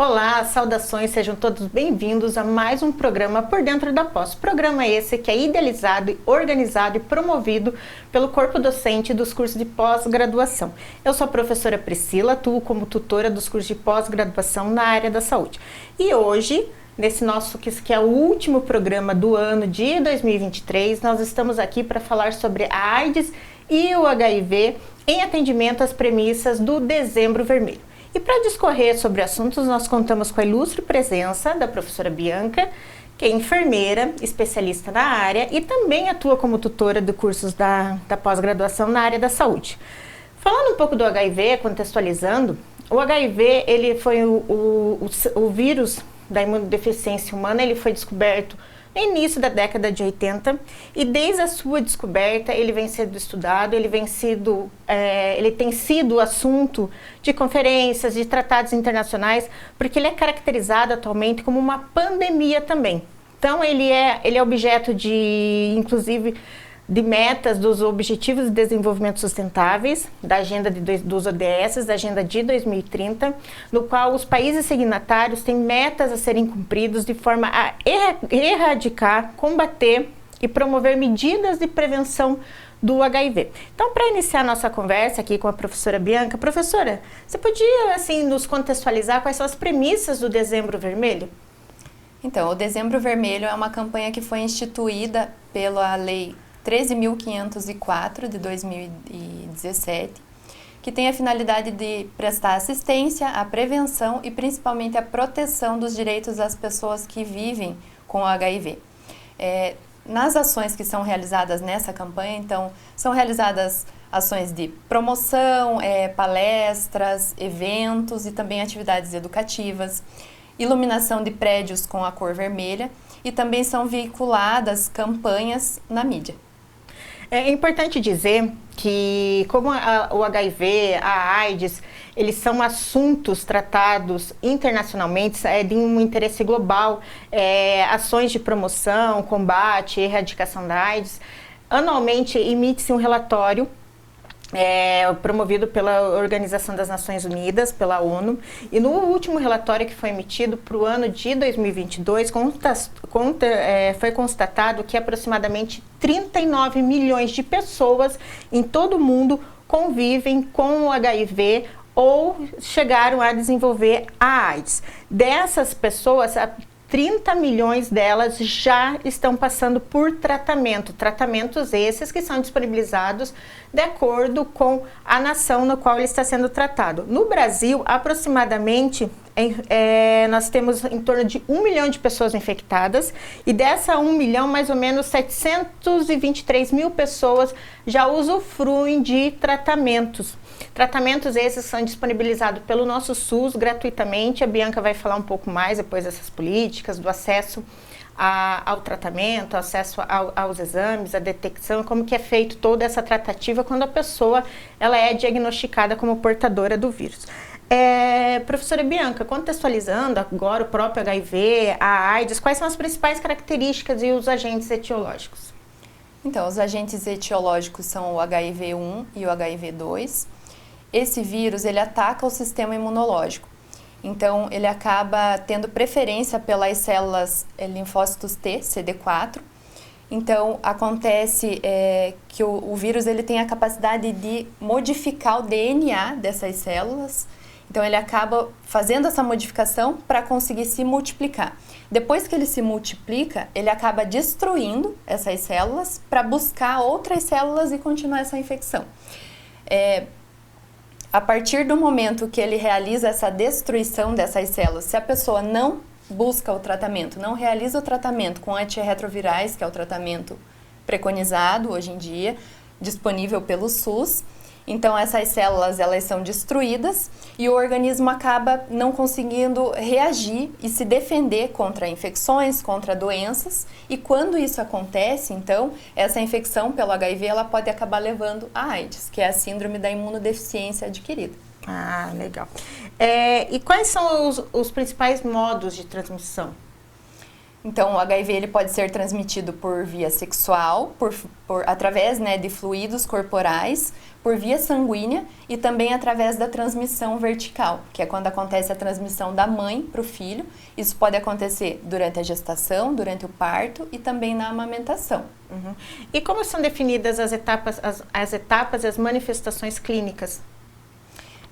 Olá, saudações, sejam todos bem-vindos a mais um programa Por Dentro da Pós. Programa esse que é idealizado, organizado e promovido pelo corpo docente dos cursos de pós-graduação. Eu sou a professora Priscila, atuo como tutora dos cursos de pós-graduação na área da saúde. E hoje, nesse nosso que é o último programa do ano de 2023, nós estamos aqui para falar sobre a AIDS e o HIV em atendimento às premissas do Dezembro Vermelho. E para discorrer sobre assuntos, nós contamos com a ilustre presença da professora Bianca, que é enfermeira, especialista na área e também atua como tutora de cursos da pós-graduação na área da saúde. Falando um pouco do HIV, contextualizando, o HIV ele foi o vírus da imunodeficiência humana, ele foi descoberto no início da década de 80 e desde a sua descoberta ele vem sendo estudado, ele tem sido assunto de conferências, de tratados internacionais, porque ele é caracterizado atualmente como uma pandemia também. Então ele é objeto de, inclusive, de metas dos Objetivos de Desenvolvimento Sustentáveis, da agenda dos ODS, da agenda de 2030, no qual os países signatários têm metas a serem cumpridas de forma a erradicar, combater e promover medidas de prevenção do HIV. Então, para iniciar nossa conversa aqui com a professora Bianca, professora, você podia assim nos contextualizar quais são as premissas do Dezembro Vermelho? Então, o Dezembro Vermelho é uma campanha que foi instituída pela Lei 13.504 de 2017, que tem a finalidade de prestar assistência à prevenção e principalmente à proteção dos direitos das pessoas que vivem com o HIV. Nas ações que são realizadas nessa campanha, então, são realizadas ações de promoção, palestras, eventos e também atividades educativas, iluminação de prédios com a cor vermelha e também são veiculadas campanhas na mídia. É importante dizer que, como o HIV, a AIDS, eles são assuntos tratados internacionalmente, de um interesse global, ações de promoção, combate, erradicação da AIDS. Anualmente emite-se um relatório promovido pela Organização das Nações Unidas, pela ONU, e no último relatório que foi emitido para o ano de 2022, foi constatado que aproximadamente 39 milhões de pessoas em todo o mundo convivem com o HIV ou chegaram a desenvolver a AIDS. Dessas pessoas, 30 milhões delas já estão passando por tratamentos esses que são disponibilizados de acordo com a nação no qual ele está sendo tratado. No Brasil, aproximadamente, nós temos em torno de 1 milhão de pessoas infectadas e dessa 1 milhão, mais ou menos 723 mil pessoas já usufruem de tratamentos. Tratamentos esses são disponibilizados pelo nosso SUS gratuitamente. A Bianca vai falar um pouco mais depois dessas políticas, do acesso ao tratamento, acesso aos exames, a detecção, como que é feito toda essa tratativa quando a pessoa ela é diagnosticada como portadora do vírus. Professora Bianca, contextualizando agora o próprio HIV, a AIDS, quais são as principais características e os agentes etiológicos? Então, os agentes etiológicos são o HIV-1 e o HIV-2. Esse vírus, ele ataca o sistema imunológico. Então, ele acaba tendo preferência pelas células linfócitos T, CD4. Então, acontece que o vírus ele tem a capacidade de modificar o DNA dessas células. Então, ele acaba fazendo essa modificação para conseguir se multiplicar. Depois que ele se multiplica, ele acaba destruindo essas células para buscar outras células e continuar essa infecção. A partir do momento que ele realiza essa destruição dessas células, se a pessoa não busca o tratamento, não realiza o tratamento com antirretrovirais, que é o tratamento preconizado hoje em dia, disponível pelo SUS, então essas células elas são destruídas e o organismo acaba não conseguindo reagir e se defender contra infecções, contra doenças, e quando isso acontece, então, essa infecção pelo HIV ela pode acabar levando a AIDS, que é a síndrome da imunodeficiência adquirida. Ah, legal. E quais são os principais modos de transmissão? Então, o HIV ele pode ser transmitido por via sexual, através, né, de fluidos corporais, por via sanguínea e também através da transmissão vertical, que é quando acontece a transmissão da mãe para o filho. Isso pode acontecer durante a gestação, durante o parto e também na amamentação. Uhum. E como são definidas as etapas e as manifestações clínicas?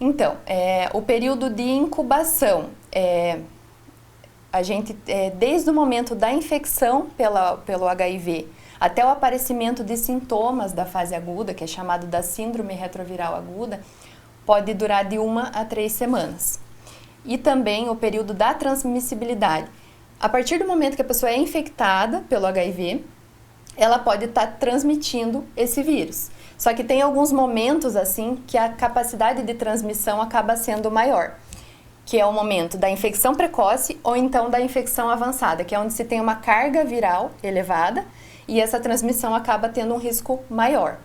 Então, o período de incubação a gente, desde o momento da infecção pelo HIV até o aparecimento de sintomas da fase aguda, que é chamado da síndrome retroviral aguda, pode durar de 1 a 3 semanas. E também o período da transmissibilidade. A partir do momento que a pessoa é infectada pelo HIV, ela pode estar transmitindo esse vírus. Só que tem alguns momentos assim que a capacidade de transmissão acaba sendo maior, que é o momento da infecção precoce ou então da infecção avançada, que é onde se tem uma carga viral elevada e essa transmissão acaba tendo um risco maior.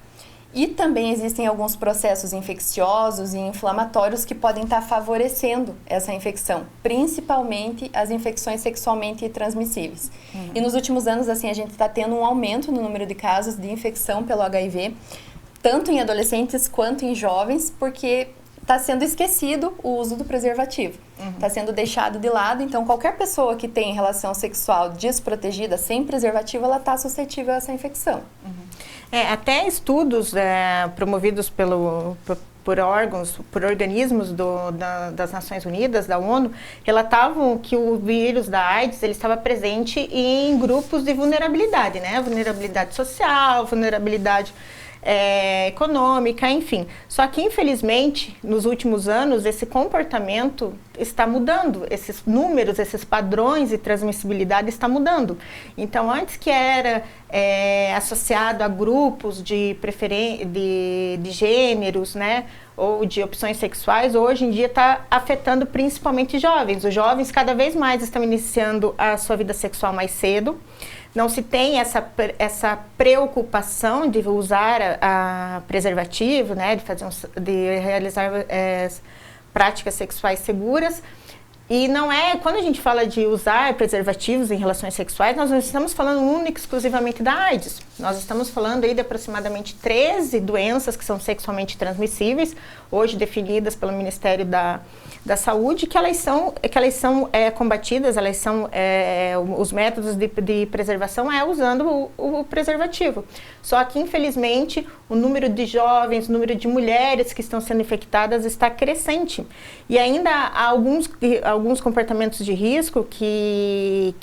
E também existem alguns processos infecciosos e inflamatórios que podem estar favorecendo essa infecção, principalmente as infecções sexualmente transmissíveis. E nos últimos anos, assim, a gente está tendo um aumento no número de casos de infecção pelo HIV, tanto em adolescentes quanto em jovens, porque está sendo esquecido o uso do preservativo. Está sendo deixado de lado, então qualquer pessoa que tem relação sexual desprotegida, sem preservativo, ela está suscetível a essa infecção. Até estudos promovidos por organismos das Nações Unidas, da ONU, relatavam que o vírus da AIDS ele estava presente em grupos de vulnerabilidade, né? Vulnerabilidade social, vulnerabilidade econômica, enfim. Só que, infelizmente, nos últimos anos, esse comportamento está mudando, esses números, esses padrões de transmissibilidade está mudando. Então, antes que era associado a grupos de gêneros, né, ou de opções sexuais, hoje em dia está afetando principalmente jovens. Os jovens cada vez mais estão iniciando a sua vida sexual mais cedo. Não se tem essa preocupação de usar a preservativo, né, de realizar práticas sexuais seguras. E não quando a gente fala de usar preservativos em relações sexuais, nós não estamos falando única e exclusivamente da AIDS. Nós estamos falando aí de aproximadamente 13 doenças que são sexualmente transmissíveis, hoje definidas pelo Ministério da Saúde, que elas são combatidas, os métodos de preservação usando o preservativo. Só que, infelizmente, o número de jovens, o número de mulheres que estão sendo infectadas está crescente. E ainda há alguns comportamentos de risco que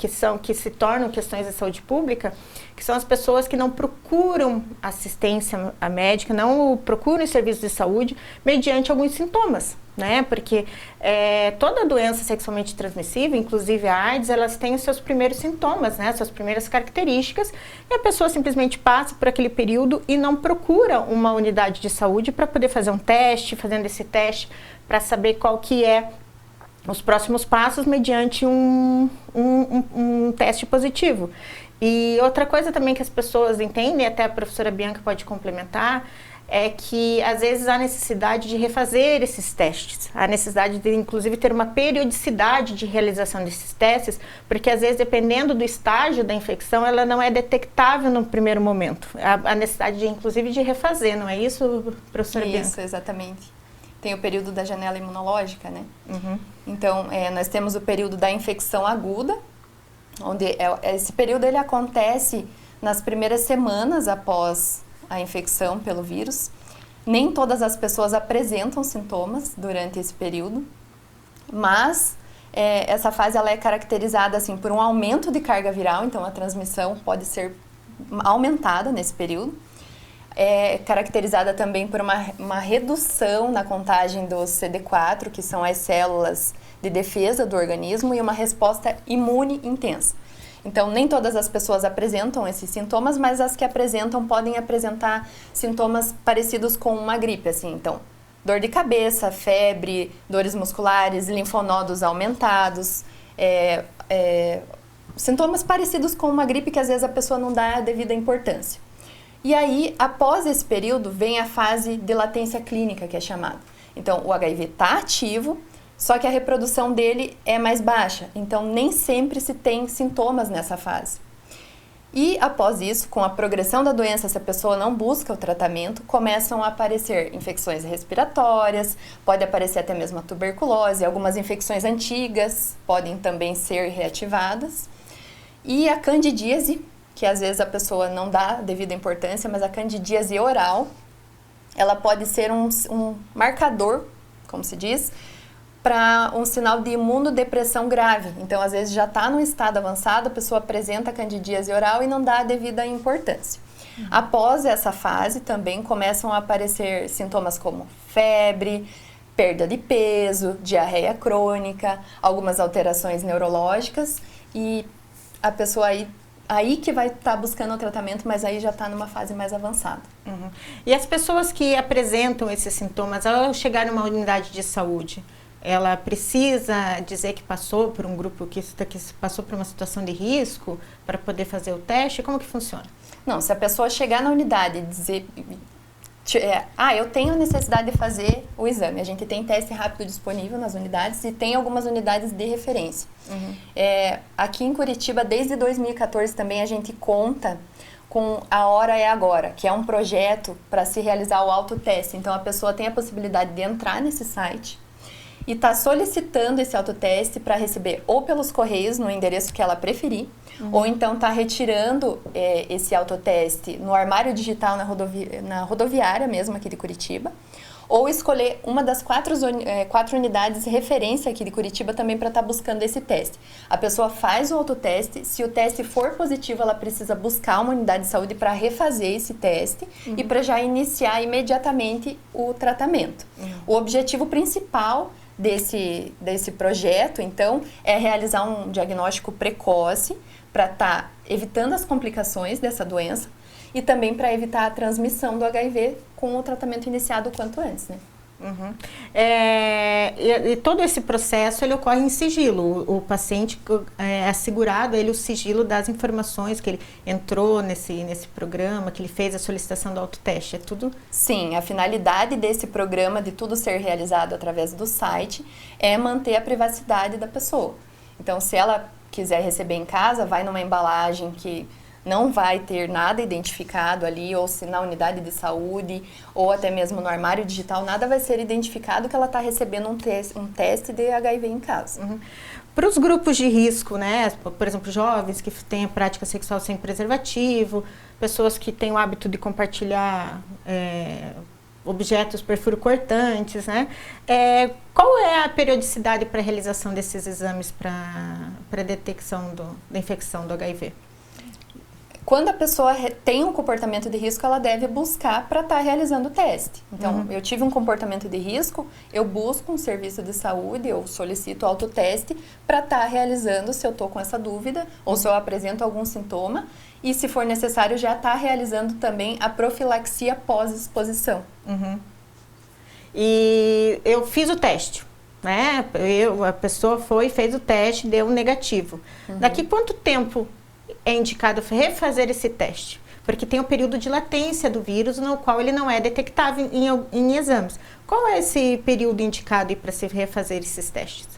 se tornam questões de saúde pública, que são as pessoas que não procuram assistência médica, não procuram serviços de saúde mediante alguns sintomas, né? Porque toda doença sexualmente transmissível, inclusive a AIDS, elas têm os seus primeiros sintomas, né? Suas primeiras características, e a pessoa simplesmente passa por aquele período e não procura uma unidade de saúde para poder fazer um teste, fazendo esse teste para saber qual que é os próximos passos mediante um teste positivo. E outra coisa também que as pessoas entendem, até a professora Bianca pode complementar, é que às vezes há necessidade de refazer esses testes, há necessidade de inclusive ter uma periodicidade de realização desses testes, porque às vezes dependendo do estágio da infecção, ela não é detectável no primeiro momento. Há necessidade de inclusive de refazer, não é isso, professora Bianca? Isso, exatamente. Tem o período da janela imunológica, né? Então, nós temos o período da infecção aguda, onde esse período ele acontece nas primeiras semanas após a infecção pelo vírus. Nem todas as pessoas apresentam sintomas durante esse período, mas essa fase ela é caracterizada assim, por um aumento de carga viral, então a transmissão pode ser aumentada nesse período. É caracterizada também por uma redução na contagem dos CD4, que são as células de defesa do organismo, e uma resposta imune intensa. Então, nem todas as pessoas apresentam esses sintomas, mas as que apresentam podem apresentar sintomas parecidos com uma gripe, assim. Então, dor de cabeça, febre, dores musculares, linfonodos aumentados, sintomas parecidos com uma gripe que às vezes a pessoa não dá a devida importância. E aí, após esse período, vem a fase de latência clínica, que é chamada. Então, o HIV está ativo, só que a reprodução dele é mais baixa, então nem sempre se tem sintomas nessa fase. E após isso, com a progressão da doença, se a pessoa não busca o tratamento, começam a aparecer infecções respiratórias, pode aparecer até mesmo a tuberculose, algumas infecções antigas podem também ser reativadas. E a candidíase, que às vezes a pessoa não dá devida importância, mas a candidíase oral, ela pode ser um marcador, como se diz, para um sinal de imunodepressão grave. Então, às vezes já está num estado avançado, a pessoa apresenta candidíase oral e não dá a devida importância. Após essa fase, também começam a aparecer sintomas como febre, perda de peso, diarreia crônica, algumas alterações neurológicas e a pessoa aí que vai estar buscando o tratamento, mas aí já está numa fase mais avançada. E as pessoas que apresentam esses sintomas, ao chegar numa unidade de saúde, ela precisa dizer que passou por um grupo que passou por uma situação de risco para poder fazer o teste? Como que funciona? Não, se a pessoa chegar na unidade e dizer, eu tenho necessidade de fazer o exame, a gente tem teste rápido disponível nas unidades e tem algumas unidades de referência. Aqui em Curitiba, desde 2014 também a gente conta com A Hora é Agora, que é um projeto para se realizar o autoteste. Então a pessoa tem a possibilidade de entrar nesse site e está solicitando esse autoteste para receber ou pelos correios, no endereço que ela preferir, ou então está retirando esse autoteste no armário digital na rodoviária mesmo aqui de Curitiba, ou escolher uma das quatro unidades de referência aqui de Curitiba também para estar buscando esse teste. A pessoa faz o autoteste, se o teste for positivo, ela precisa buscar uma unidade de saúde para refazer esse teste e para já iniciar imediatamente o tratamento. O objetivo principal desse projeto, então, é realizar um diagnóstico precoce para estar evitando as complicações dessa doença e também para evitar a transmissão do HIV com o tratamento iniciado o quanto antes, né? E todo esse processo ele ocorre em sigilo. O paciente é assegurado ele o sigilo das informações que ele entrou nesse programa, que ele fez a solicitação do autoteste, é tudo? Sim, a finalidade desse programa, de tudo ser realizado através do site, é manter a privacidade da pessoa. Então, se ela quiser receber em casa, vai numa embalagem que não vai ter nada identificado ali, ou se na unidade de saúde, ou até mesmo no armário digital, nada vai ser identificado que ela está recebendo um teste de HIV em casa. Para os grupos de risco, né? Por exemplo, jovens que têm a prática sexual sem preservativo, pessoas que têm o hábito de compartilhar objetos perfuro-cortantes, né? Qual é a periodicidade para a realização desses exames para detecção da infecção do HIV? Quando a pessoa tem um comportamento de risco, ela deve buscar para estar realizando o teste. Então, eu tive um comportamento de risco, eu busco um serviço de saúde, eu solicito autoteste para estar realizando se eu estou com essa dúvida ou se eu apresento algum sintoma e, se for necessário, já estar realizando também a profilaxia pós-exposição. E eu fiz o teste, né? A pessoa fez o teste, deu negativo. Daqui quanto tempo é indicado refazer esse teste? Porque tem um período de latência do vírus no qual ele não é detectável em exames. Qual é esse período indicado para se refazer esses testes?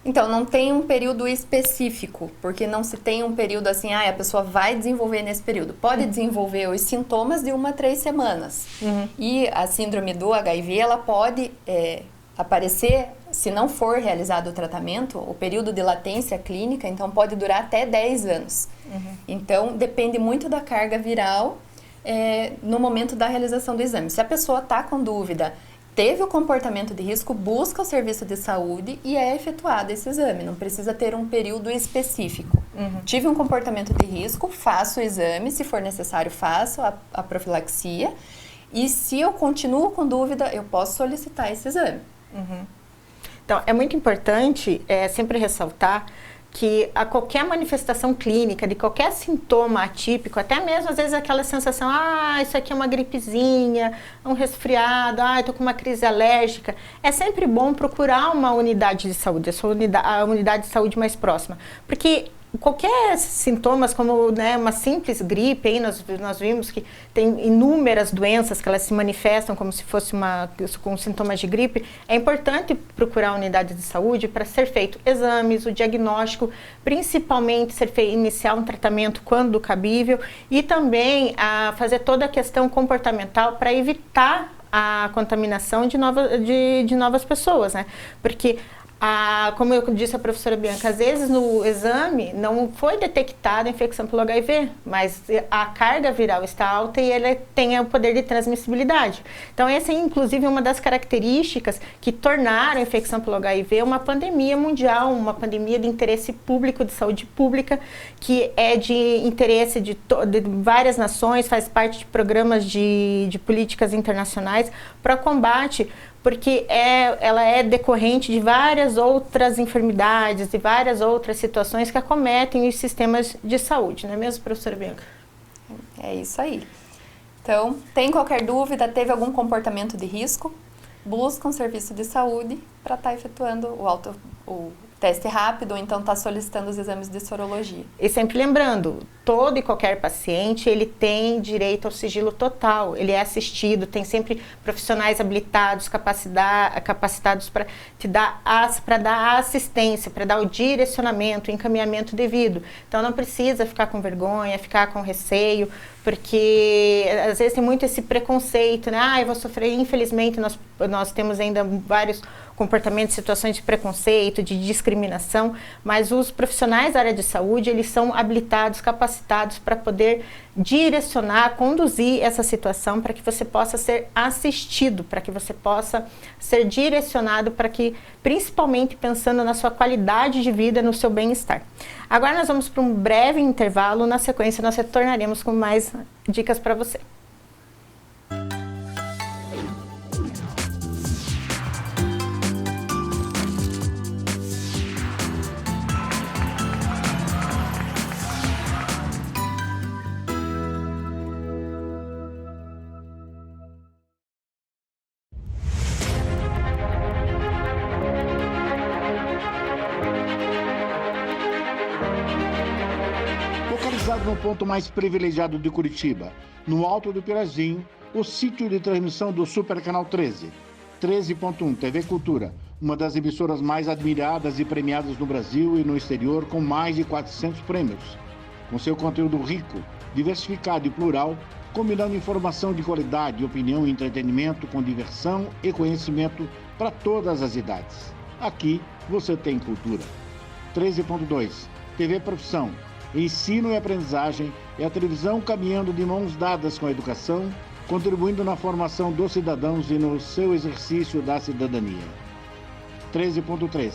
Então, não tem um período específico, porque não se tem um período assim, a pessoa vai desenvolver nesse período. Pode desenvolver os sintomas de 1 a 3 semanas. E a síndrome do HIV, ela pode aparecer, se não for realizado o tratamento, o período de latência clínica, então pode durar até 10 anos. Então, depende muito da carga viral no momento da realização do exame. Se a pessoa está com dúvida, teve o comportamento de risco, busca o serviço de saúde e é efetuado esse exame. Não precisa ter um período específico. Tive um comportamento de risco, faço o exame, se for necessário, faço a profilaxia. E se eu continuo com dúvida, eu posso solicitar esse exame. Então, é muito importante sempre ressaltar que a qualquer manifestação clínica, de qualquer sintoma atípico, até mesmo às vezes aquela sensação, isso aqui é uma gripezinha, um resfriado, estou com uma crise alérgica, é sempre bom procurar uma unidade de saúde, a unidade de saúde mais próxima, porque qualquer sintomas, como, né, uma simples gripe, aí nós vimos que tem inúmeras doenças que elas se manifestam como se fosse com sintomas de gripe, é importante procurar a unidade de saúde para ser feito exames, o diagnóstico, principalmente iniciar um tratamento quando cabível e também fazer toda a questão comportamental para evitar a contaminação de novas pessoas, né? Porque como eu disse a professora Bianca, às vezes no exame não foi detectada a infecção pelo HIV, mas a carga viral está alta e ele tem o poder de transmissibilidade. Então essa é inclusive uma das características que tornaram a infecção pelo HIV uma pandemia mundial, uma pandemia de interesse público, de saúde pública, que é de interesse de várias nações, faz parte de programas de políticas internacionais para combate, porque ela é decorrente de várias outras enfermidades e várias outras situações que acometem os sistemas de saúde, não é mesmo, professora Bianca? É isso aí. Então, tem qualquer dúvida, teve algum comportamento de risco, busca um serviço de saúde para estar efetuando o teste rápido ou então estar solicitando os exames de sorologia. E sempre lembrando, todo e qualquer paciente, ele tem direito ao sigilo total, ele é assistido, tem sempre profissionais habilitados, capacitados para dar assistência, para dar o direcionamento, o encaminhamento devido. Então não precisa ficar com vergonha, ficar com receio, porque às vezes tem muito esse preconceito, né? Eu vou sofrer, infelizmente nós temos ainda vários comportamentos, situações de preconceito, de discriminação, mas os profissionais da área de saúde, eles são habilitados, capacitados para poder direcionar, conduzir essa situação para que você possa ser assistido, para que você possa ser direcionado, para que, principalmente pensando na sua qualidade de vida, no seu bem-estar. Agora nós vamos para um breve intervalo, na sequência nós retornaremos com mais dicas para você. No ponto mais privilegiado de Curitiba, no Alto do Pirazinho, o sítio de transmissão do Super Canal 13, 13.1 TV Cultura, uma das emissoras mais admiradas e premiadas no Brasil e no exterior, com mais de 400 prêmios. Com seu conteúdo rico, diversificado e plural, combinando informação de qualidade, opinião e entretenimento com diversão e conhecimento para todas as idades. Aqui você tem cultura. 13.2 TV Profissão, ensino e aprendizagem é a televisão caminhando de mãos dadas com a educação, contribuindo na formação dos cidadãos e no seu exercício da cidadania. 13.3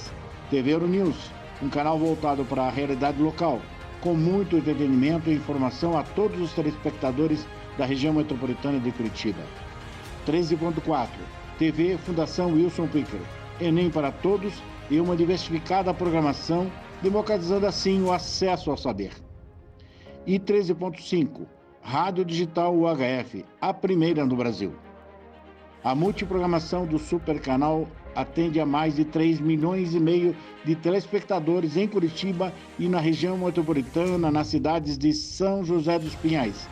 TV Euronews, um canal voltado para a realidade local, com muito entretenimento e informação a todos os telespectadores da região metropolitana de Curitiba. 13.4 TV Fundação Wilson Picker, Enem para todos e uma diversificada programação, democratizando assim o acesso ao saber. E 13.5, Rádio Digital UHF, a primeira no Brasil. A multiprogramação do Super Canal atende a mais de 3,5 milhões de telespectadores em Curitiba e na região metropolitana, nas cidades de São José dos Pinhais,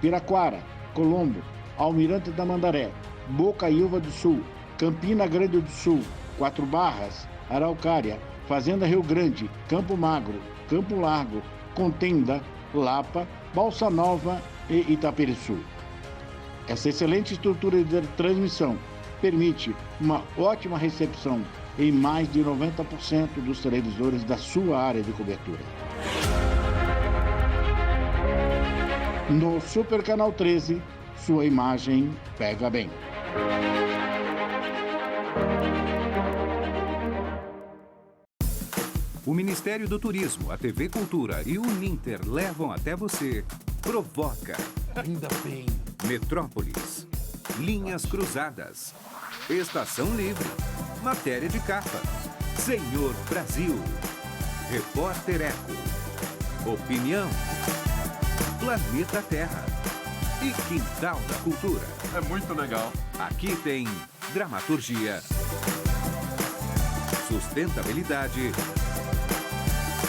Piraquara, Colombo, Almirante Tamandaré, Bocaiúva do Sul, Campina Grande do Sul, Quatro Barras, Araucária, Fazenda Rio Grande, Campo Magro, Campo Largo, Contenda, Lapa, Balsa Nova e Itaperiçu. Essa excelente estrutura de transmissão permite uma ótima recepção em mais de 90% dos televisores da sua área de cobertura. No Super Canal 13, sua imagem pega bem. O Ministério do Turismo, a TV Cultura e o Uninter levam até você Provoca. Ainda bem. Metrópolis. Linhas Cruzadas. Estação Livre. Matéria de capa. Senhor Brasil. Repórter Eco. Opinião. Planeta Terra. E Quintal da Cultura. É muito legal. Aqui tem dramaturgia, sustentabilidade,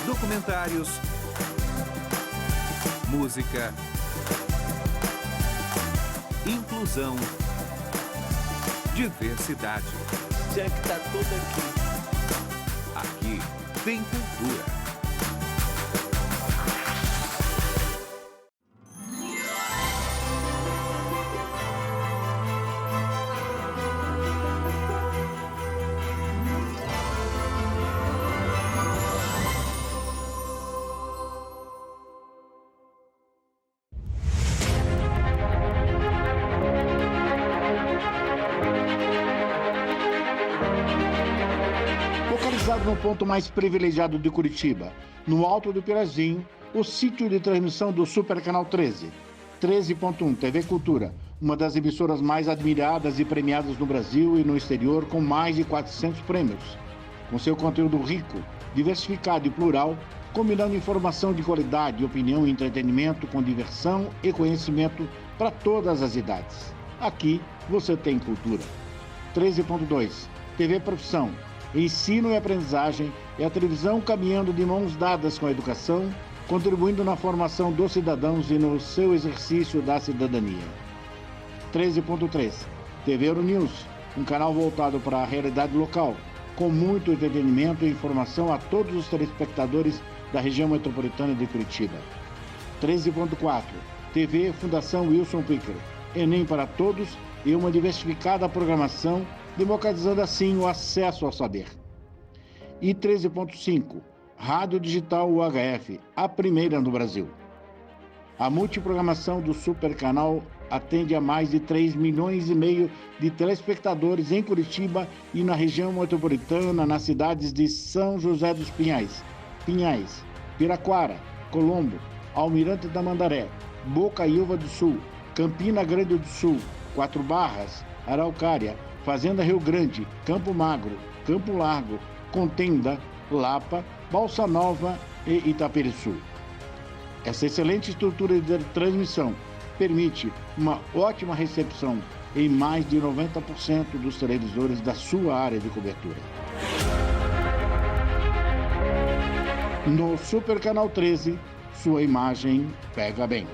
documentários, música, inclusão, diversidade. Já que tá tudo aqui. Aqui tem cultura. Localizado no ponto mais privilegiado de Curitiba, no Alto do Pirazinho, o sítio de transmissão do Super Canal 13. 13.1 TV Cultura, uma das emissoras mais admiradas e premiadas no Brasil e no exterior, com mais de 400 prêmios. Com seu conteúdo rico, diversificado e plural, combinando informação de qualidade, opinião e entretenimento com diversão e conhecimento para todas as idades. Aqui você tem cultura. 13.2 TV Profissão. Ensino e aprendizagem é a televisão caminhando de mãos dadas com a educação, contribuindo na formação dos cidadãos e no seu exercício da cidadania. 13.3 TV Euronews, um canal voltado para a realidade local, com muito entretenimento e informação a todos os telespectadores da região metropolitana de Curitiba. 13.4 TV Fundação Wilson Picker, Enem para todos e uma diversificada programação, democratizando assim o acesso ao saber. E 13.5 Rádio Digital UHF, a primeira no Brasil. A multiprogramação do Super Canal atende a mais de 3,5 milhões de telespectadores em Curitiba e na região metropolitana, nas cidades de São José dos Pinhais, Piraquara, Colombo, Almirante da Mandaré, Bocaiúva do Sul, Campina Grande do Sul, Quatro Barras, Araucária, Fazenda Rio Grande, Campo Magro, Campo Largo, Contenda, Lapa, Balsa Nova e Itaperiçu. Essa excelente estrutura de transmissão permite uma ótima recepção em mais de 90% dos televisores da sua área de cobertura. No Super Canal 13, sua imagem pega bem.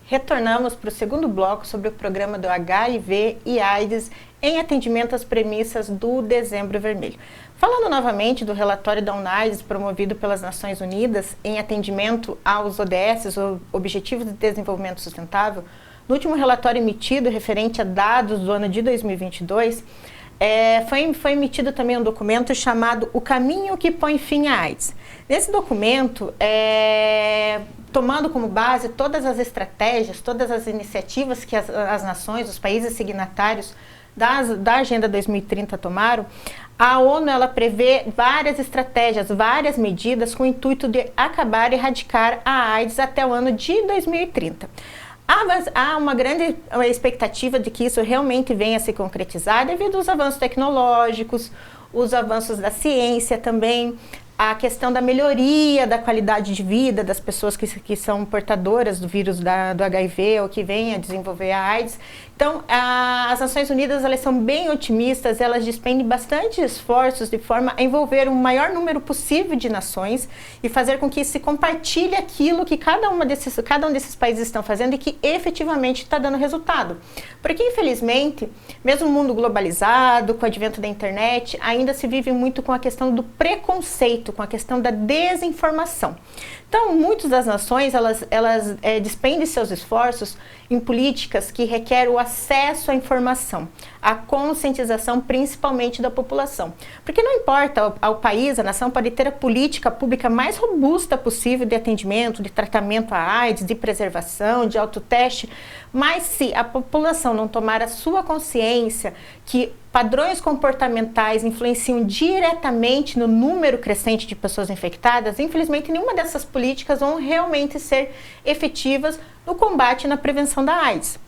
Retornamos para o segundo bloco sobre o programa do HIV e AIDS em atendimento às premissas do Dezembro Vermelho. Falando novamente do relatório da UNAIDS promovido pelas Nações Unidas em atendimento aos ODS, ou Objetivos de Desenvolvimento Sustentável, no último relatório emitido referente a dados do ano de 2022, foi emitido também um documento chamado O Caminho que Põe Fim à AIDS. Nesse documento, tomando como base todas as estratégias, todas as iniciativas que as nações, os países signatários da Agenda 2030 tomaram, a ONU ela prevê várias estratégias, várias medidas com o intuito de acabar e erradicar a AIDS até o ano de 2030. Há uma grande expectativa de que isso realmente venha a se concretizar devido aos avanços tecnológicos, os avanços da ciência também, a questão da melhoria da qualidade de vida das pessoas que são portadoras do vírus do HIV ou que vêm a desenvolver a AIDS. Então, as Nações Unidas elas são bem otimistas, elas despendem bastante esforços de forma a envolver o maior número possível de nações e fazer com que se compartilhe aquilo que cada um desses países estão fazendo e que efetivamente está dando resultado. Porque, infelizmente, mesmo no mundo globalizado, com o advento da internet, ainda se vive muito com a questão do preconceito, com a questão da desinformação. Então, muitas das nações, elas despendem seus esforços em políticas que requerem o acesso à informação, a conscientização principalmente da população. Porque não importa ao país, a nação pode ter a política pública mais robusta possível de atendimento, de tratamento à AIDS, de preservação, de autoteste, mas se a população não tomar a sua consciência que padrões comportamentais influenciam diretamente no número crescente de pessoas infectadas, infelizmente nenhuma dessas políticas vão realmente ser efetivas no combate e na prevenção da AIDS.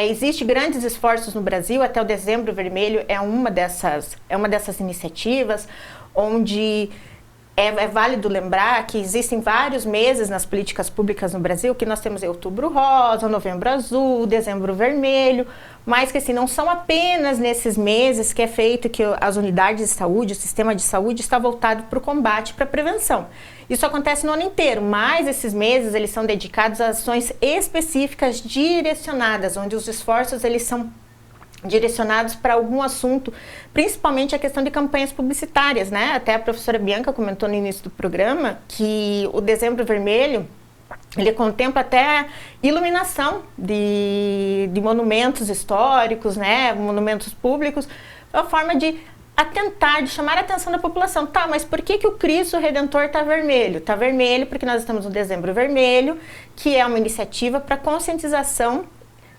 Existem grandes esforços no Brasil, até o Dezembro Vermelho é uma dessas iniciativas, onde é válido lembrar que existem vários meses nas políticas públicas no Brasil, que nós temos Outubro Rosa, Novembro Azul, Dezembro Vermelho, mas que assim, não são apenas nesses meses que é feito que as unidades de saúde, o sistema de saúde está voltado para o combate e para a prevenção. Isso acontece no ano inteiro, mas esses meses eles são dedicados a ações específicas direcionadas, onde os esforços eles são direcionados para algum assunto, principalmente a questão de campanhas publicitárias, né? Até a professora Bianca comentou no início do programa que o Dezembro Vermelho, ele contempla até iluminação de monumentos históricos, né? Monumentos públicos, é uma forma de atentar, de chamar a atenção da população. Tá, mas por que o Cristo Redentor está vermelho? Está vermelho porque nós estamos no Dezembro Vermelho, que é uma iniciativa para conscientização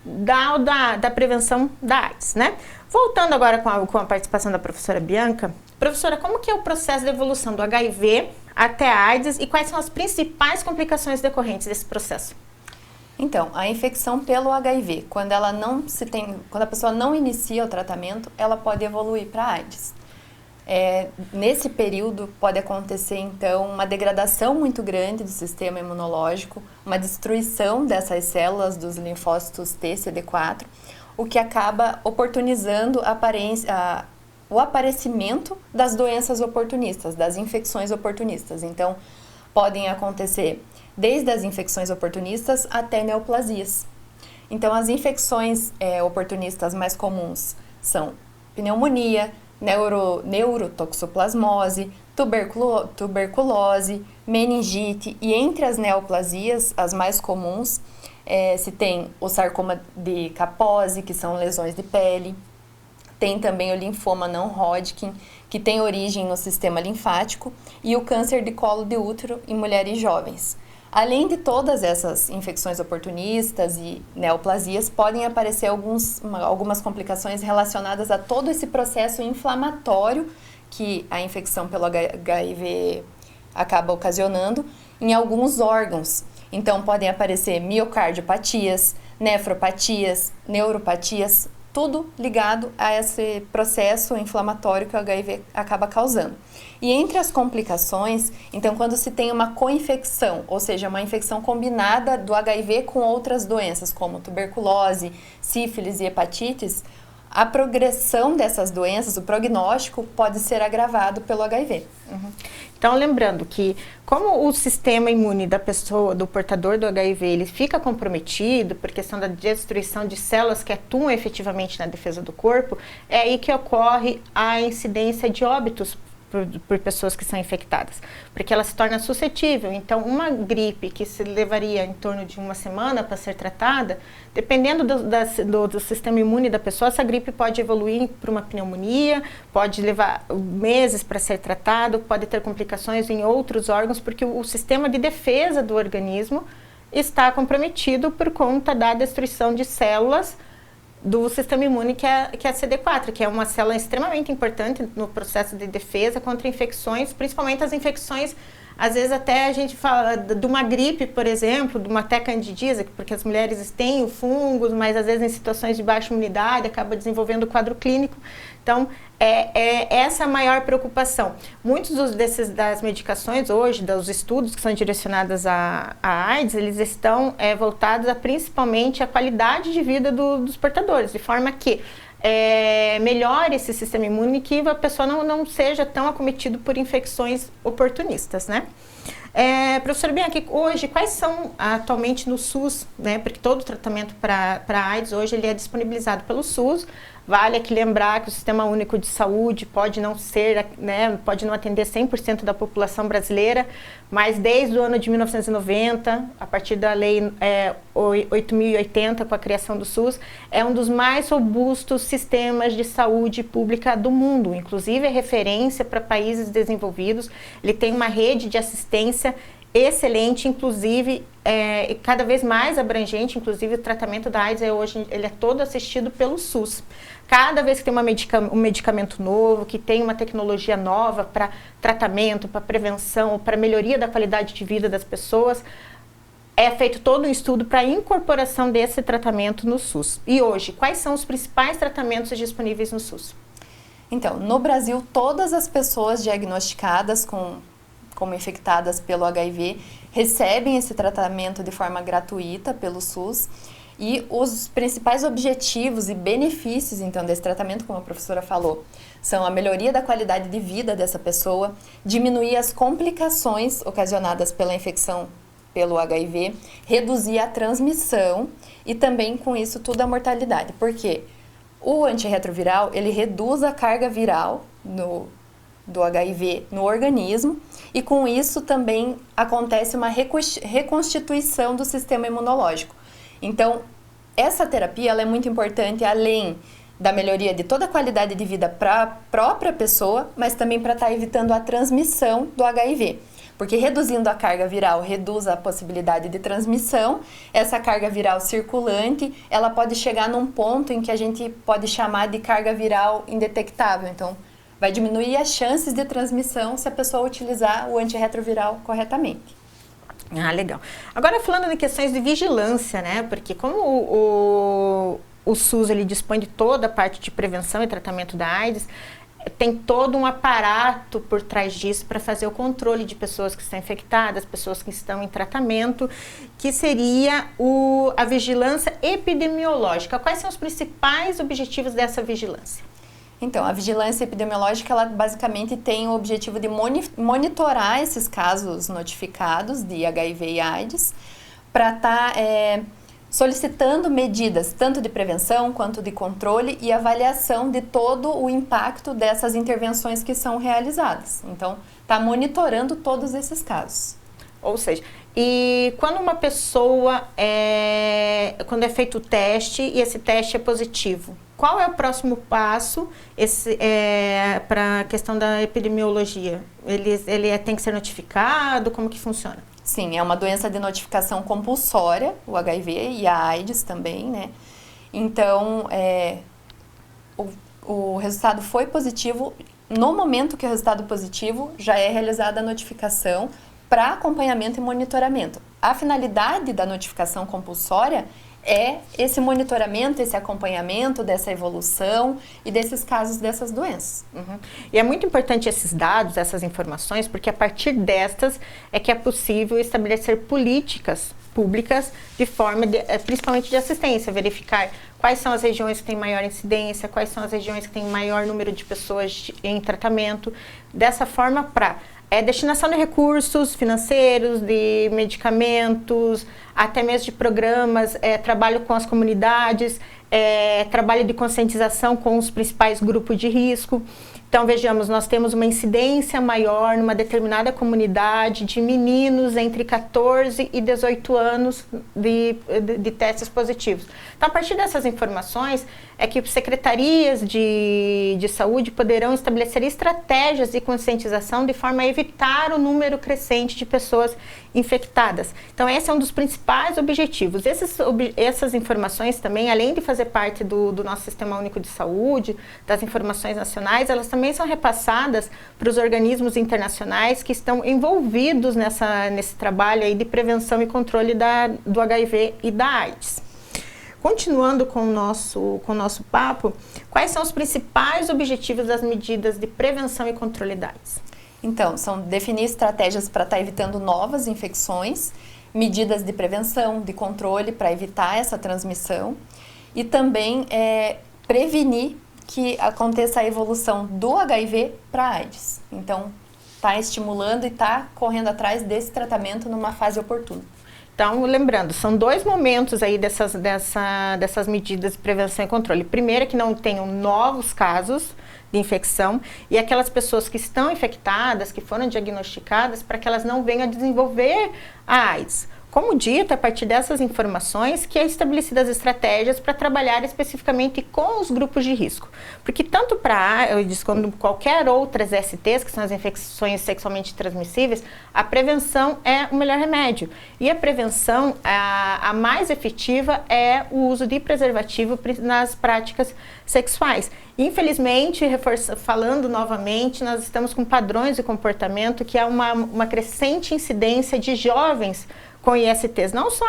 da prevenção da AIDS, né? Voltando agora com a participação da professora Bianca. Professora, como que é o processo de evolução do HIV até a AIDS e quais são as principais complicações decorrentes desse processo? Então, a infecção pelo HIV, quando a pessoa não inicia o tratamento, ela pode evoluir para AIDS. Nesse período pode acontecer, então, uma degradação muito grande do sistema imunológico, uma destruição dessas células dos linfócitos T, CD4, o que acaba oportunizando o aparecimento das doenças oportunistas, das infecções oportunistas. Então, podem acontecer desde as infecções oportunistas até neoplasias. Então, as infecções oportunistas mais comuns são pneumonia, neurotoxoplasmose, tuberculose, meningite, e entre as neoplasias, as mais comuns, se tem o sarcoma de Kaposi, que são lesões de pele, tem também o linfoma não Hodgkin, que tem origem no sistema linfático, e o câncer de colo de útero em mulheres jovens. Além de todas essas infecções oportunistas e neoplasias, podem aparecer algumas complicações relacionadas a todo esse processo inflamatório que a infecção pelo HIV acaba ocasionando em alguns órgãos. Então, podem aparecer miocardiopatias, nefropatias, neuropatias, tudo ligado a esse processo inflamatório que o HIV acaba causando. E entre as complicações, então, quando se tem uma co-infecção, ou seja, uma infecção combinada do HIV com outras doenças, como tuberculose, sífilis e hepatites, a progressão dessas doenças, o prognóstico, pode ser agravado pelo HIV. Uhum. Então, lembrando que como o sistema imune da pessoa, do portador do HIV, ele fica comprometido por questão da destruição de células que atuam efetivamente na defesa do corpo, é aí que ocorre a incidência de óbitos por pessoas que são infectadas, porque ela se torna suscetível. Então, uma gripe que se levaria em torno de uma semana para ser tratada, dependendo do sistema imune da pessoa, essa gripe pode evoluir para uma pneumonia, pode levar meses para ser tratado, pode ter complicações em outros órgãos, porque o sistema de defesa do organismo está comprometido por conta da destruição de células do sistema imune, que é a CD4, que é uma célula extremamente importante no processo de defesa contra infecções, principalmente as infecções, às vezes até a gente fala de uma gripe, por exemplo, de uma até candidíase, porque as mulheres têm o fungos, mas às vezes em situações de baixa imunidade acaba desenvolvendo quadro clínico. Então, essa é a maior preocupação. Muitos das medicações hoje, dos estudos que são direcionados à AIDS, eles estão voltados principalmente à qualidade de vida dos portadores, de forma que melhore esse sistema imune, que a pessoa não seja tão acometida por infecções oportunistas, né? Professor Bianchi, hoje, quais são atualmente no SUS, né? Porque todo o tratamento para AIDS hoje ele é disponibilizado pelo SUS. Vale aqui lembrar que o Sistema Único de Saúde pode não ser, né, pode não atender 100% da população brasileira, mas desde o ano de 1990, a partir da Lei 8.080, com a criação do SUS, é um dos mais robustos sistemas de saúde pública do mundo, inclusive é referência para países desenvolvidos. Ele tem uma rede de assistência excelente, inclusive cada vez mais abrangente, inclusive o tratamento da AIDS hoje ele é todo assistido pelo SUS. Cada vez que tem um medicamento novo, que tem uma tecnologia nova para tratamento, para prevenção, para melhoria da qualidade de vida das pessoas, é feito todo um estudo para a incorporação desse tratamento no SUS. E hoje, quais são os principais tratamentos disponíveis no SUS? Então, no Brasil, todas as pessoas diagnosticadas como infectadas pelo HIV recebem esse tratamento de forma gratuita pelo SUS. E os principais objetivos e benefícios, então, desse tratamento, como a professora falou, são a melhoria da qualidade de vida dessa pessoa, diminuir as complicações ocasionadas pela infecção pelo HIV, reduzir a transmissão e também, com isso tudo, a mortalidade. Por quê? O antirretroviral, ele reduz a carga viral do HIV no organismo e, com isso, também acontece uma reconstituição do sistema imunológico. Então, essa terapia ela é muito importante, além da melhoria de toda a qualidade de vida para a própria pessoa, mas também para estar evitando a transmissão do HIV. Porque reduzindo a carga viral, reduz a possibilidade de transmissão. Essa carga viral circulante, ela pode chegar num ponto em que a gente pode chamar de carga viral indetectável. Então, vai diminuir as chances de transmissão se a pessoa utilizar o antirretroviral corretamente. Ah, legal. Agora, falando em questões de vigilância, né? Porque como o SUS ele dispõe de toda a parte de prevenção e tratamento da AIDS, tem todo um aparato por trás disso para fazer o controle de pessoas que estão infectadas, pessoas que estão em tratamento, que seria a vigilância epidemiológica. Quais são os principais objetivos dessa vigilância? Então, a vigilância epidemiológica, ela basicamente tem o objetivo de monitorar esses casos notificados de HIV e AIDS para estar solicitando medidas tanto de prevenção quanto de controle e avaliação de todo o impacto dessas intervenções que são realizadas. Então, está monitorando todos esses casos. Ou seja, e quando uma pessoa, quando é feito o teste e esse teste é positivo, qual é o próximo passo para a questão da epidemiologia? Ele tem que ser notificado? Como que funciona? Sim, é uma doença de notificação compulsória, o HIV e a AIDS também, né? Então, o resultado foi positivo. No momento que o resultado positivo, já é realizada a notificação para acompanhamento e monitoramento. A finalidade da notificação compulsória é esse monitoramento, esse acompanhamento dessa evolução e desses casos dessas doenças. Uhum. E é muito importante esses dados, essas informações, porque a partir destas é que é possível estabelecer políticas públicas de forma, principalmente de assistência, verificar quais são as regiões que têm maior incidência, quais são as regiões que têm maior número de pessoas em tratamento, dessa forma para destinação de recursos financeiros, de medicamentos, até mesmo de programas, trabalho com as comunidades, trabalho de conscientização com os principais grupos de risco. Então, vejamos, nós temos uma incidência maior numa determinada comunidade de meninos entre 14 e 18 anos de testes positivos. Então, a partir dessas informações, é que secretarias de saúde poderão estabelecer estratégias de conscientização de forma a evitar o número crescente de pessoas infectadas. Então, esse é um dos principais objetivos. Essas informações também, além de fazer parte do nosso Sistema Único de Saúde, das informações nacionais, elas também são repassadas para os organismos internacionais que estão envolvidos nesse trabalho aí de prevenção e controle do HIV e da AIDS. Continuando com o nosso papo, quais são os principais objetivos das medidas de prevenção e controle da AIDS? Então, são definir estratégias para estar evitando novas infecções, medidas de prevenção, de controle para evitar essa transmissão e também prevenir que aconteça a evolução do HIV para AIDS. Então, está estimulando e está correndo atrás desse tratamento numa fase oportuna. Então, lembrando, são 2 momentos aí dessas medidas de prevenção e controle. Primeiro é que não tenham novos casos de infecção e aquelas pessoas que estão infectadas, que foram diagnosticadas, para que elas não venham a desenvolver a AIDS. Como dito, a partir dessas informações que é estabelecidas estratégias para trabalhar especificamente com os grupos de risco. Porque tanto para AIDS quanto qualquer outras STs, que são as infecções sexualmente transmissíveis, a prevenção é o melhor remédio. E a prevenção, a mais efetiva é o uso de preservativo nas práticas sexuais. Infelizmente, falando novamente, nós estamos com padrões de comportamento que há uma crescente incidência de jovens com ISTs, não só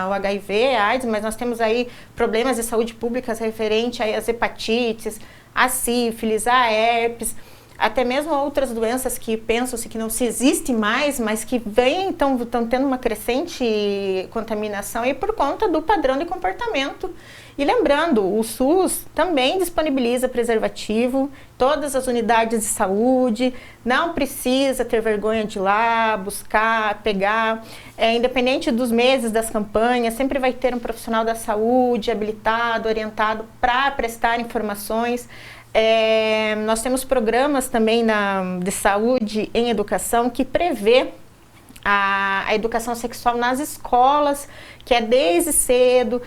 o HIV, a AIDS, mas nós temos aí problemas de saúde pública referente às hepatites, a sífilis, a herpes, até mesmo outras doenças que pensam-se que não se existe mais, mas que estão tendo uma crescente contaminação aí por conta do padrão de comportamento. E lembrando, o SUS também disponibiliza preservativo, todas as unidades de saúde, não precisa ter vergonha de ir lá, buscar, pegar, independente dos meses das campanhas, sempre vai ter um profissional da saúde habilitado, orientado para prestar informações. Nós temos programas também de saúde em educação que prevê a educação sexual nas escolas, que é desde cedo,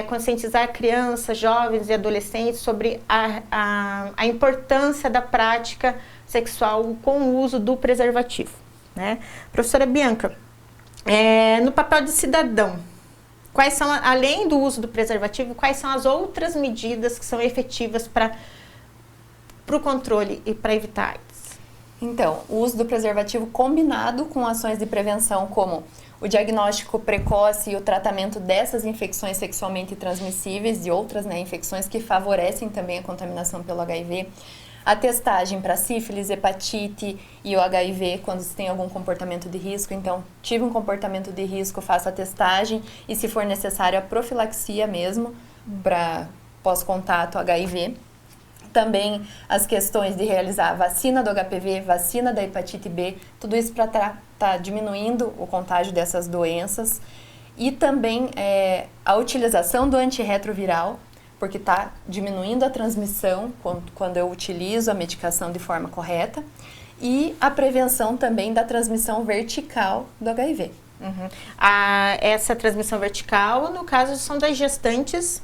conscientizar crianças, jovens e adolescentes sobre a importância da prática sexual com o uso do preservativo, né? Professora Bianca, no papel de cidadão, quais são, além do uso do preservativo, quais são as outras medidas que são efetivas para o controle e para evitar AIDS? Então, o uso do preservativo combinado com ações de prevenção como o diagnóstico precoce e o tratamento dessas infecções sexualmente transmissíveis e outras, né, infecções que favorecem também a contaminação pelo HIV, a testagem para sífilis, hepatite e o HIV quando se tem algum comportamento de risco. Então, tive um comportamento de risco, faço a testagem e, se for necessário, a profilaxia mesmo para pós-contato HIV. Também as questões de realizar a vacina do HPV, vacina da hepatite B, tudo isso para estar diminuindo o contágio dessas doenças. E também a utilização do antirretroviral, porque está diminuindo a transmissão quando eu utilizo a medicação de forma correta. E a prevenção também da transmissão vertical do HIV. Uhum. Essa transmissão vertical, no caso, são das gestantes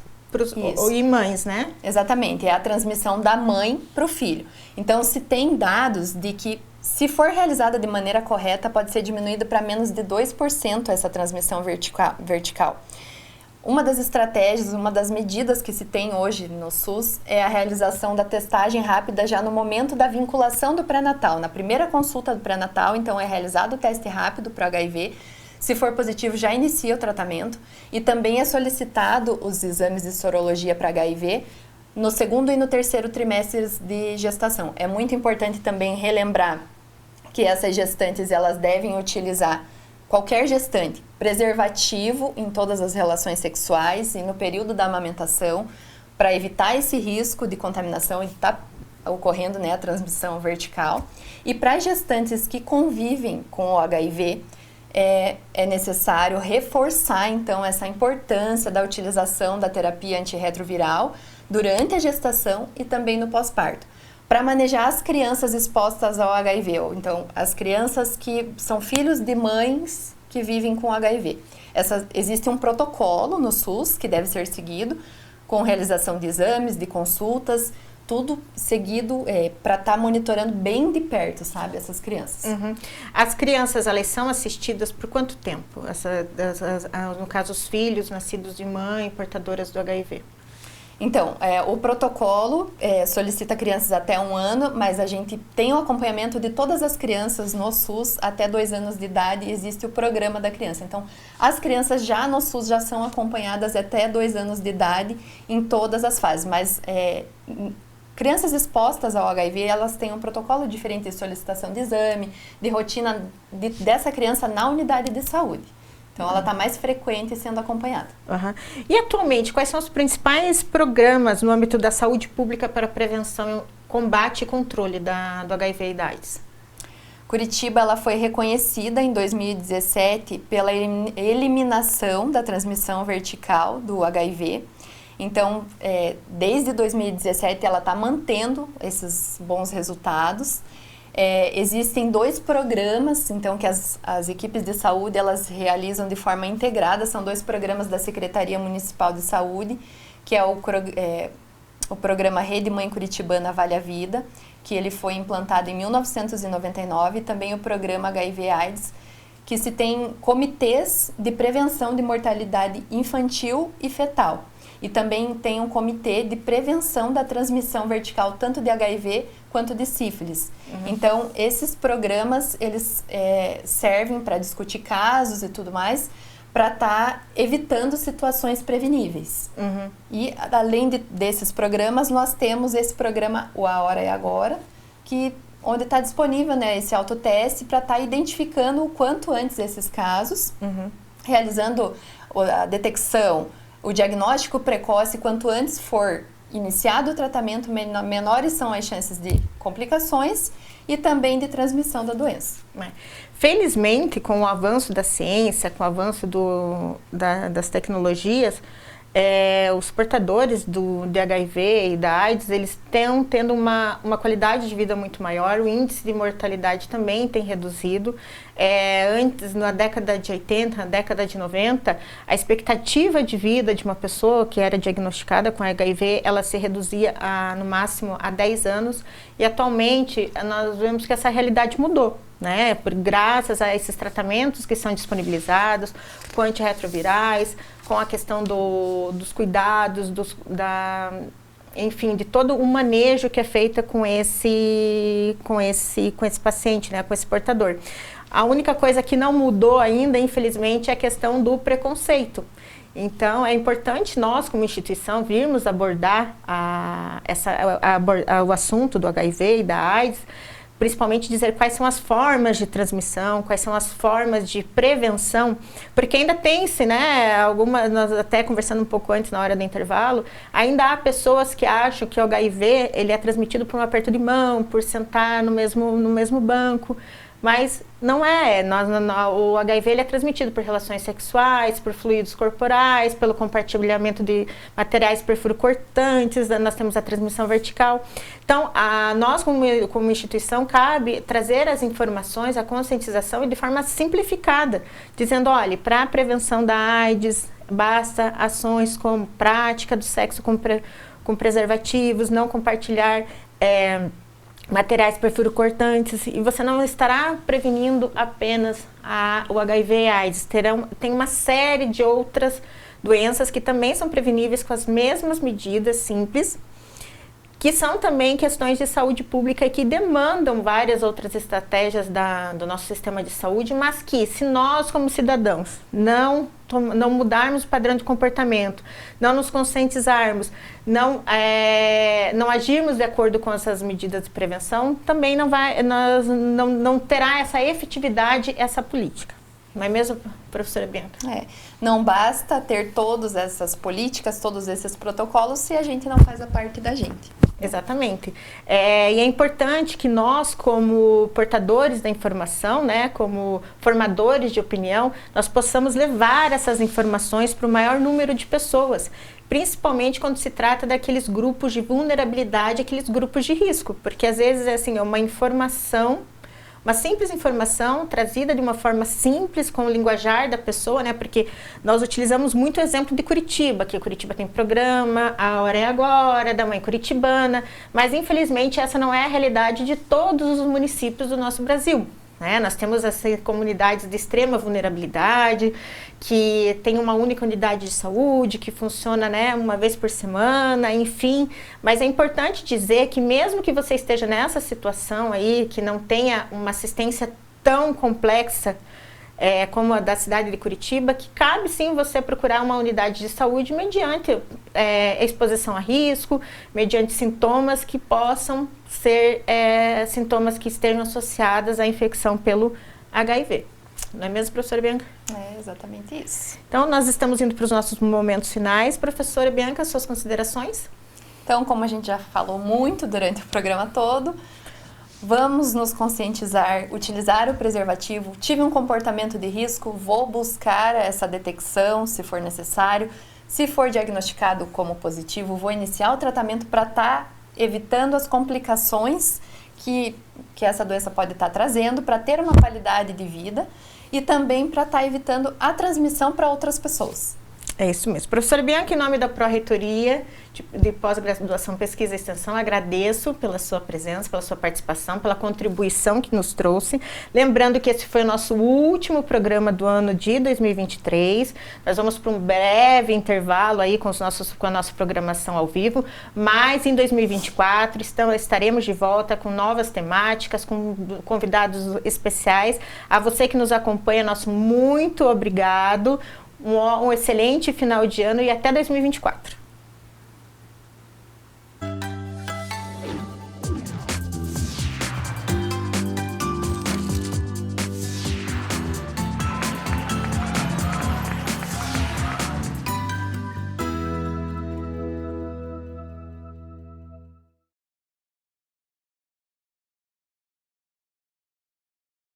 e mães, né? Exatamente, é a transmissão da mãe para o filho. Então, se tem dados de que, se for realizada de maneira correta, pode ser diminuída para menos de 2% essa transmissão vertical. Uma das estratégias, uma das medidas que se tem hoje no SUS é a realização da testagem rápida já no momento da vinculação do pré-natal. Na primeira consulta do pré-natal, então, é realizado o teste rápido para HIV. Se for positivo, já inicia o tratamento e também é solicitado os exames de sorologia para HIV no segundo e no terceiro trimestres de gestação. É muito importante também relembrar que essas gestantes elas devem utilizar, qualquer gestante, preservativo em todas as relações sexuais e no período da amamentação para evitar esse risco de contaminação e está ocorrendo, né, a transmissão vertical. E para as gestantes que convivem com o HIV, é necessário reforçar, então, essa importância da utilização da terapia antirretroviral durante a gestação e também no pós-parto, para manejar as crianças expostas ao HIV, ou então as crianças que são filhos de mães que vivem com HIV. Existe um protocolo no SUS que deve ser seguido, com realização de exames, de consultas, tudo seguido para estar monitorando bem de perto, sabe, essas crianças. Uhum. As crianças, elas são assistidas por quanto tempo? No caso, os filhos nascidos de mãe, portadoras do HIV. Então, o protocolo solicita crianças até 1 ano, mas a gente tem o acompanhamento de todas as crianças no SUS até 2 anos de idade, existe o programa da criança. Então, as crianças já no SUS já são acompanhadas até 2 anos de idade em todas as fases, mas crianças expostas ao HIV, elas têm um protocolo diferente de solicitação de exame, de rotina dessa criança na unidade de saúde. Então, ela está mais frequente sendo acompanhada. Uhum. E atualmente, quais são os principais programas no âmbito da saúde pública para prevenção, combate e controle do HIV e da AIDS? Curitiba ela foi reconhecida em 2017 pela eliminação da transmissão vertical do HIV. Então, desde 2017, ela está mantendo esses bons resultados. Existem 2 programas, então, que as equipes de saúde elas realizam de forma integrada. São 2 programas da Secretaria Municipal de Saúde, que é o programa Rede Mãe Curitibana Vale a Vida, que ele foi implantado em 1999, e também o programa HIV/AIDS, que se tem comitês de prevenção de mortalidade infantil e fetal. E também tem um comitê de prevenção da transmissão vertical, tanto de HIV quanto de sífilis. Então, esses programas, eles servem para discutir casos e tudo mais, para estar evitando situações preveníveis. E, além desses programas, nós temos esse programa O A Hora é Agora, onde está disponível, né, esse autoteste para estar identificando o quanto antes esses casos, realizando a detecção, o diagnóstico precoce. Quanto antes for iniciado o tratamento, menores são as chances de complicações e também de transmissão da doença. Felizmente, com o avanço da ciência, com o avanço das tecnologias, os portadores de HIV e da AIDS, eles estão tendo uma qualidade de vida muito maior, o índice de mortalidade também tem reduzido. Antes, na década de 80, na década de 90, a expectativa de vida de uma pessoa que era diagnosticada com HIV, ela se reduzia no máximo a 10 anos, e atualmente nós vemos que essa realidade mudou, né? Graças a esses tratamentos que são disponibilizados, com antirretrovirais, com a questão dos cuidados, enfim, de todo o manejo que é feito com esse paciente, né, com esse portador. A única coisa que não mudou ainda, infelizmente, é a questão do preconceito. Então, é importante nós, como instituição, virmos abordar o assunto do HIV e da AIDS, principalmente dizer quais são as formas de transmissão, quais são as formas de prevenção, porque ainda tem-se, né, nós até conversando um pouco antes, na hora do intervalo, ainda há pessoas que acham que o HIV ele é transmitido por um aperto de mão, por sentar no mesmo banco, mas não é. O HIV ele é transmitido por relações sexuais, por fluidos corporais, pelo compartilhamento de materiais perfurocortantes, nós temos a transmissão vertical. Então, nós como instituição, cabe trazer as informações, a conscientização e de forma simplificada, dizendo, olha, para a prevenção da AIDS, basta ações como prática do sexo com preservativos, não compartilhar materiais perfurocortantes, e você não estará prevenindo apenas o HIV e AIDS. Tem uma série de outras doenças que também são preveníveis com as mesmas medidas simples, que são também questões de saúde pública e que demandam várias outras estratégias do nosso sistema de saúde, mas que, se nós como cidadãos não mudarmos o padrão de comportamento, não nos conscientizarmos, não agirmos de acordo com essas medidas de prevenção, também não terá essa efetividade, essa política. Não é mesmo, professora Bianca? Não basta ter todas essas políticas, todos esses protocolos, se a gente não faz a parte da gente. Exatamente. E é importante que nós, como portadores da informação, né, como formadores de opinião, nós possamos levar essas informações para o maior número de pessoas, principalmente quando se trata daqueles grupos de vulnerabilidade, aqueles grupos de risco, porque às vezes é uma informação, uma simples informação trazida de uma forma simples, com o linguajar da pessoa, né? Porque nós utilizamos muito o exemplo de Curitiba, que Curitiba tem programa, A Hora é Agora, da Mãe Curitibana, mas infelizmente essa não é a realidade de todos os municípios do nosso Brasil, né? Nós temos essas comunidades de extrema vulnerabilidade, que tem uma única unidade de saúde, que funciona, né, uma vez por semana, enfim. Mas é importante dizer que mesmo que você esteja nessa situação aí, que não tenha uma assistência tão complexa como a da cidade de Curitiba, que cabe sim você procurar uma unidade de saúde mediante exposição a risco, mediante sintomas que possam ser sintomas que estejam associados à infecção pelo HIV. Não é mesmo, professora Bianca? É exatamente isso. Então, nós estamos indo para os nossos momentos finais. Professora Bianca, suas considerações? Então, como a gente já falou muito durante o programa todo, vamos nos conscientizar, utilizar o preservativo. Tive um comportamento de risco, vou buscar essa detecção se for necessário. Se for diagnosticado como positivo, vou iniciar o tratamento para estar evitando as complicações que essa doença pode estar trazendo, para ter uma qualidade de vida e também para estar evitando a transmissão para outras pessoas. É isso mesmo. Professora Bianca, em nome da Pró-Reitoria de Pós-Graduação, Pesquisa e Extensão, agradeço pela sua presença, pela sua participação, pela contribuição que nos trouxe. Lembrando que esse foi o nosso último programa do ano de 2023. Nós vamos para um breve intervalo aí com a nossa programação ao vivo, mas em 2024 estaremos de volta com novas temáticas, com convidados especiais. A você que nos acompanha, nosso muito obrigado. Um excelente final de ano e até 2024.